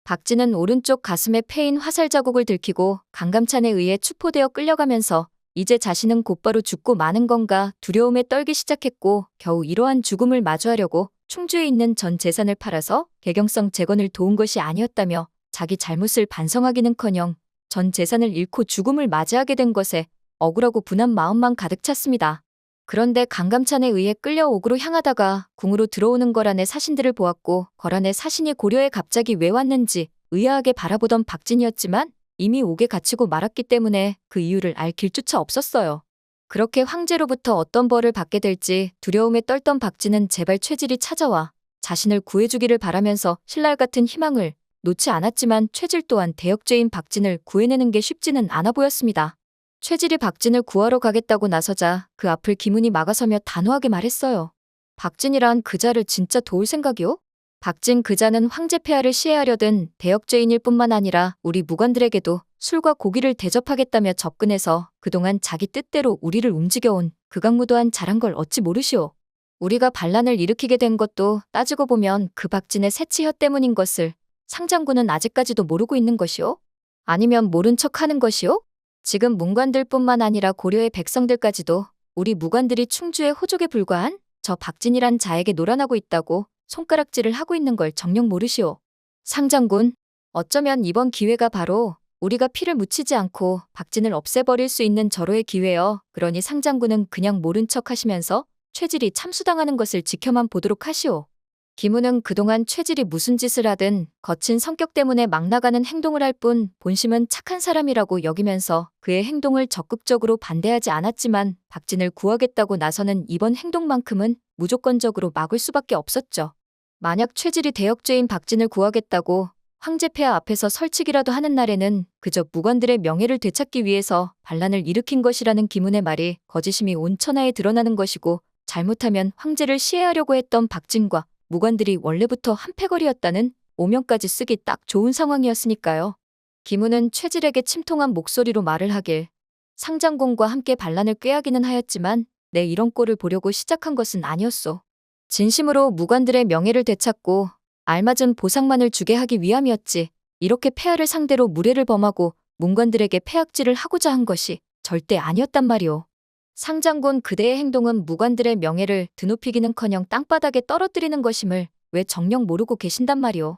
박진은 오른쪽 가슴에 패인 화살 자국을 들키고 강감찬에 의해 추포되어 끌려가면서 이제 자신은 곧바로 죽고 마는 건가 두려움에 떨기 시작했고 겨우 이러한 죽음을 마주하려고 충주에 있는 전 재산을 팔아서 개경성 재건을 도운 것이 아니었다며 자기 잘못을 반성하기는커녕 전 재산을 잃고 죽음을 맞이하게 된 것에 억울하고 분한 마음만 가득 찼습니다. 그런데 강감찬에 의해 끌려 옥으로 향하다가 궁으로 들어오는 거란의 사신들을 보았고 거란의 사신이 고려에 갑자기 왜 왔는지 의아하게 바라보던 박진이었지만 이미 옥에 갇히고 말았기 때문에 그 이유를 알 길조차 없었어요. 그렇게 황제로부터 어떤 벌을 받게 될지 두려움에 떨던 박진은 제발 최질이 찾아와 자신을 구해주기를 바라면서 신랄 같은 희망을 놓지 않았지만 최질 또한 대역죄인 박진을 구해내는 게 쉽지는 않아 보였습니다. 최질이 박진을 구하러 가겠다고 나서자 그 앞을 기문이 막아서며 단호하게 말했어요. 박진이란 그자를 진짜 도울 생각이요? 박진 그자는 황제 폐하를 시해하려던 대역죄인일 뿐만 아니라 우리 무관들에게도 술과 고기를 대접하겠다며 접근해서 그동안 자기 뜻대로 우리를 움직여온 극악무도한 자란 걸 어찌 모르시오. 우리가 반란을 일으키게 된 것도 따지고 보면 그 박진의 새치혀 때문인 것을 상장군은 아직까지도 모르고 있는 것이오? 아니면 모른 척하는 것이오? 지금 문관들뿐만 아니라 고려의 백성들까지도 우리 무관들이 충주의 호족에 불과한 저 박진이란 자에게 노란하고 있다고 손가락질을 하고 있는 걸 정녕 모르시오. 상장군, 어쩌면 이번 기회가 바로 우리가 피를 묻히지 않고 박진을 없애버릴 수 있는 절호의 기회여. 그러니 상장군은 그냥 모른 척 하시면서 최질이 참수당하는 것을 지켜만 보도록 하시오. 기문은 그동안 최질이 무슨 짓을 하든 거친 성격 때문에 막 나가는 행동을 할 뿐 본심은 착한 사람이라고 여기면서 그의 행동을 적극적으로 반대하지 않았지만 박진을 구하겠다고 나서는 이번 행동만큼은 무조건적으로 막을 수밖에 없었죠. 만약 최질이 대역죄인 박진을 구하겠다고 황제폐하 앞에서 설치기라도 하는 날에는 그저 무관들의 명예를 되찾기 위해서 반란을 일으킨 것이라는 기문의 말이 거짓임이 온 천하에 드러나는 것이고 잘못하면 황제를 시해하려고 했던 박진과 무관들이 원래부터 한패거리였다는 오명까지 쓰기 딱 좋은 상황이었으니까요. 기문은 최질에게 침통한 목소리로 말을 하길 상장군과 함께 반란을 꾀하기는 하였지만 내 이런 꼴을 보려고 시작한 것은 아니었소. 진심으로 무관들의 명예를 되찾고 알맞은 보상만을 주게 하기 위함이었지. 이렇게 폐하를 상대로 무례를 범하고 문관들에게 폐악질을 하고자 한 것이 절대 아니었단 말이오. 상장군 그대의 행동은 무관들의 명예를 드높이기는커녕 땅바닥에 떨어뜨리는 것임을 왜 정녕 모르고 계신단 말이오.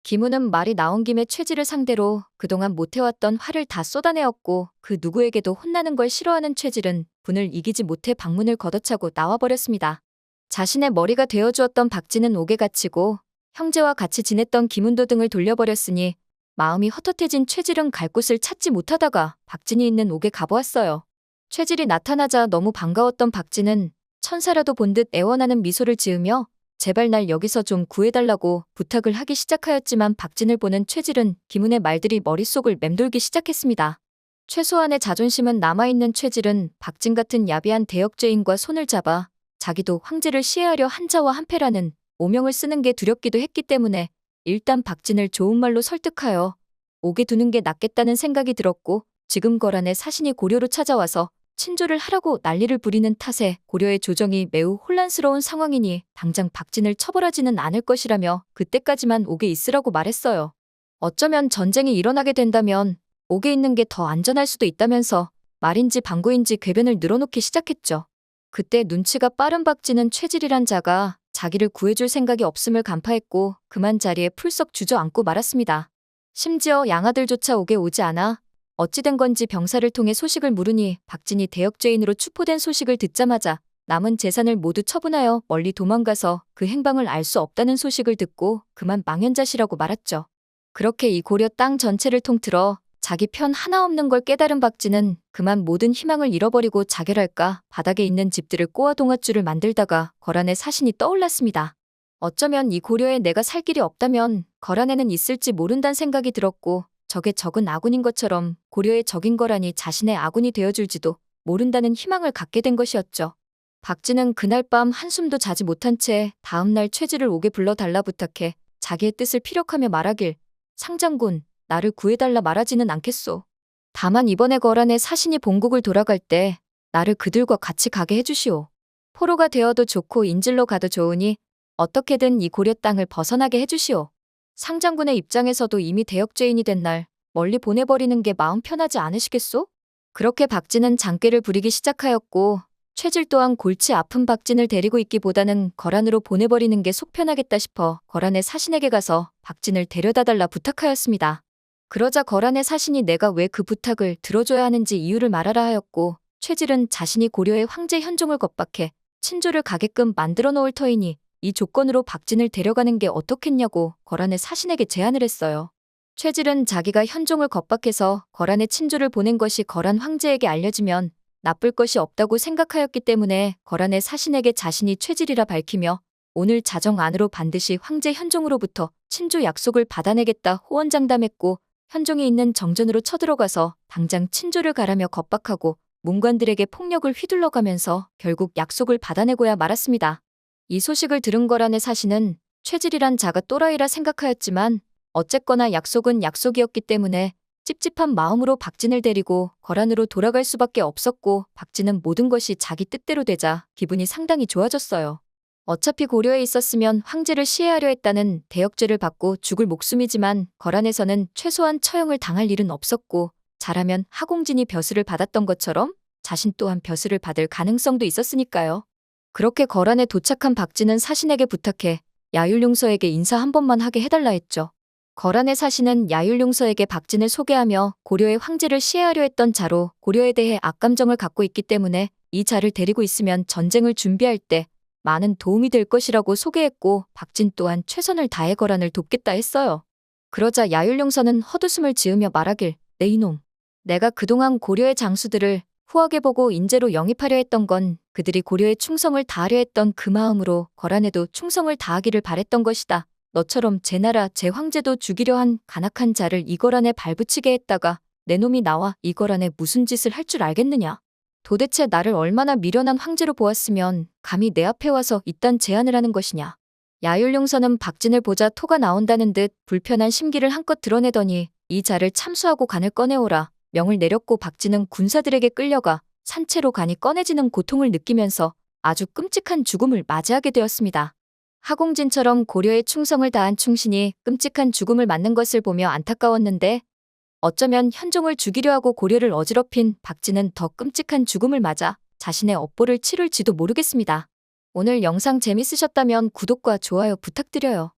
기문은 말이 나온 김에 최질을 상대로 그동안 못해왔던 화를 다 쏟아내었고 그 누구에게도 혼나는 걸 싫어하는 최질은 분을 이기지 못해 방문을 걷어차고 나와버렸습니다. 자신의 머리가 되어주었던 박진은 옥에 갇히고 형제와 같이 지냈던 기문도 등을 돌려버렸으니 마음이 헛헛해진 최질은 갈 곳을 찾지 못하다가 박진이 있는 옥에 가보았어요. 최질이 나타나자 너무 반가웠던 박진은 천사라도 본 듯 애원하는 미소를 지으며 제발 날 여기서 좀 구해달라고 부탁을 하기 시작하였지만 박진을 보는 최질은 기문의 말들이 머릿속을 맴돌기 시작했습니다. 최소한의 자존심은 남아있는 최질은 박진 같은 야비한 대역죄인과 손을 잡아 자기도 황제를 시해하려 한 자와 한패라는 오명을 쓰는 게 두렵기도 했기 때문에 일단 박진을 좋은 말로 설득하여 옥에 두는 게 낫겠다는 생각이 들었고 지금 거란의 사신이 고려로 찾아와서 친조를 하라고 난리를 부리는 탓에 고려의 조정이 매우 혼란스러운 상황이니 당장 박진을 처벌하지는 않을 것이라며 그때까지만 옥에 있으라고 말했어요. 어쩌면 전쟁이 일어나게 된다면 옥에 있는 게 더 안전할 수도 있다면서 말인지 방구인지 궤변을 늘어놓기 시작했죠. 그때 눈치가 빠른 박진은 최질이란 자가 자기를 구해줄 생각이 없음을 간파했고 그만 자리에 풀썩 주저앉고 말았습니다. 심지어 양아들조차 옥에 오지 않아 어찌 된 건지 병사를 통해 소식을 물으니 박진이 대역죄인으로 추포된 소식을 듣자마자 남은 재산을 모두 처분하여 멀리 도망가서 그 행방을 알 수 없다는 소식을 듣고 그만 망연자실하고 말았죠. 그렇게 이 고려 땅 전체를 통틀어 자기 편 하나 없는 걸 깨달은 박진은 그만 모든 희망을 잃어버리고 자결할까 바닥에 있는 집들을 꼬아 동아줄을 만들다가 거란의 사신이 떠올랐습니다. 어쩌면 이 고려에 내가 살 길이 없다면 거란에는 있을지 모른다는 생각이 들었고 적의 적은 아군인 것처럼 고려의 적인 거란이 자신의 아군이 되어줄지도 모른다는 희망을 갖게 된 것이었죠. 박진은 그날 밤 한숨도 자지 못한 채 다음날 최질을 옥에 불러달라 부탁해 자기의 뜻을 피력하며 말하길 상장군, 나를 구해달라 말하지는 않겠소. 다만 이번에 거란의 사신이 본국을 돌아갈 때 나를 그들과 같이 가게 해주시오. 포로가 되어도 좋고 인질로 가도 좋으니 어떻게든 이 고려 땅을 벗어나게 해주시오. 상장군의 입장에서도 이미 대역죄인이 된 날 멀리 보내버리는 게 마음 편하지 않으시겠소? 그렇게 박진은 장꾀를 부리기 시작하였고 최질 또한 골치 아픈 박진을 데리고 있기보다는 거란으로 보내버리는 게 속 편하겠다 싶어 거란의 사신에게 가서 박진을 데려다달라 부탁하였습니다. 그러자 거란의 사신이 내가 왜 그 부탁을 들어줘야 하는지 이유를 말하라 하였고 최질은 자신이 고려의 황제 현종을 겁박해 친조를 가게끔 만들어 놓을 터이니 이 조건으로 박진을 데려가는 게 어떻겠냐고 거란의 사신에게 제안을 했어요. 최질은 자기가 현종을 겁박해서 거란의 친조를 보낸 것이 거란 황제에게 알려지면 나쁠 것이 없다고 생각하였기 때문에 거란의 사신에게 자신이 최질이라 밝히며 오늘 자정 안으로 반드시 황제 현종으로부터 친조 약속을 받아내겠다 호언장담했고 현종이 있는 정전으로 쳐들어가서 당장 친조를 가라며 겁박하고 문관들에게 폭력을 휘둘러가면서 결국 약속을 받아내고야 말았습니다. 이 소식을 들은 거란의 사신은 최질이란 자가 또라이라 생각하였지만 어쨌거나 약속은 약속이었기 때문에 찝찝한 마음으로 박진을 데리고 거란으로 돌아갈 수밖에 없었고 박진은 모든 것이 자기 뜻대로 되자 기분이 상당히 좋아졌어요. 어차피 고려에 있었으면 황제를 시해하려 했다는 대역죄를 받고 죽을 목숨이지만 거란에서는 최소한 처형을 당할 일은 없었고 잘하면 하공진이 벼슬을 받았던 것처럼 자신 또한 벼슬을 받을 가능성도 있었으니까요. 그렇게 거란에 도착한 박진은 사신에게 부탁해 야율용서에게 인사 한 번만 하게 해달라 했죠. 거란의 사신은 야율용서에게 박진을 소개하며 고려의 황제를 시해하려 했던 자로 고려에 대해 악감정을 갖고 있기 때문에 이 자를 데리고 있으면 전쟁을 준비할 때 많은 도움이 될 것이라고 소개했고 박진 또한 최선을 다해 거란을 돕겠다 했어요. 그러자 야율용서는 헛웃음을 지으며 말하길 내 이놈. 내가 그동안 고려의 장수들을 후하게 보고 인재로 영입하려 했던 건 그들이 고려에 충성을 다하려 했던 그 마음으로 거란에도 충성을 다하기를 바랬던 것이다. 너처럼 제 나라 제 황제도 죽이려 한 간악한 자를 이거란에 발붙이게 했다가 내 놈이 나와 이거란에 무슨 짓을 할 줄 알겠느냐. 도대체 나를 얼마나 미련한 황제로 보았으면 감히 내 앞에 와서 이딴 제안을 하는 것이냐. 야율용서는 박진을 보자 토가 나온다는 듯 불편한 심기를 한껏 드러내더니 이 자를 참수하고 간을 꺼내오라 명을 내렸고 박진은 군사들에게 끌려가 산채로 간이 꺼내지는 고통을 느끼면서 아주 끔찍한 죽음을 맞이하게 되었습니다. 하공진처럼 고려에 충성을 다한 충신이 끔찍한 죽음을 맞는 것을 보며 안타까웠는데 어쩌면 현종을 죽이려 하고 고려를 어지럽힌 박진은 더 끔찍한 죽음을 맞아 자신의 업보를 치룰지도 모르겠습니다. 오늘 영상 재밌으셨다면 구독과 좋아요 부탁드려요.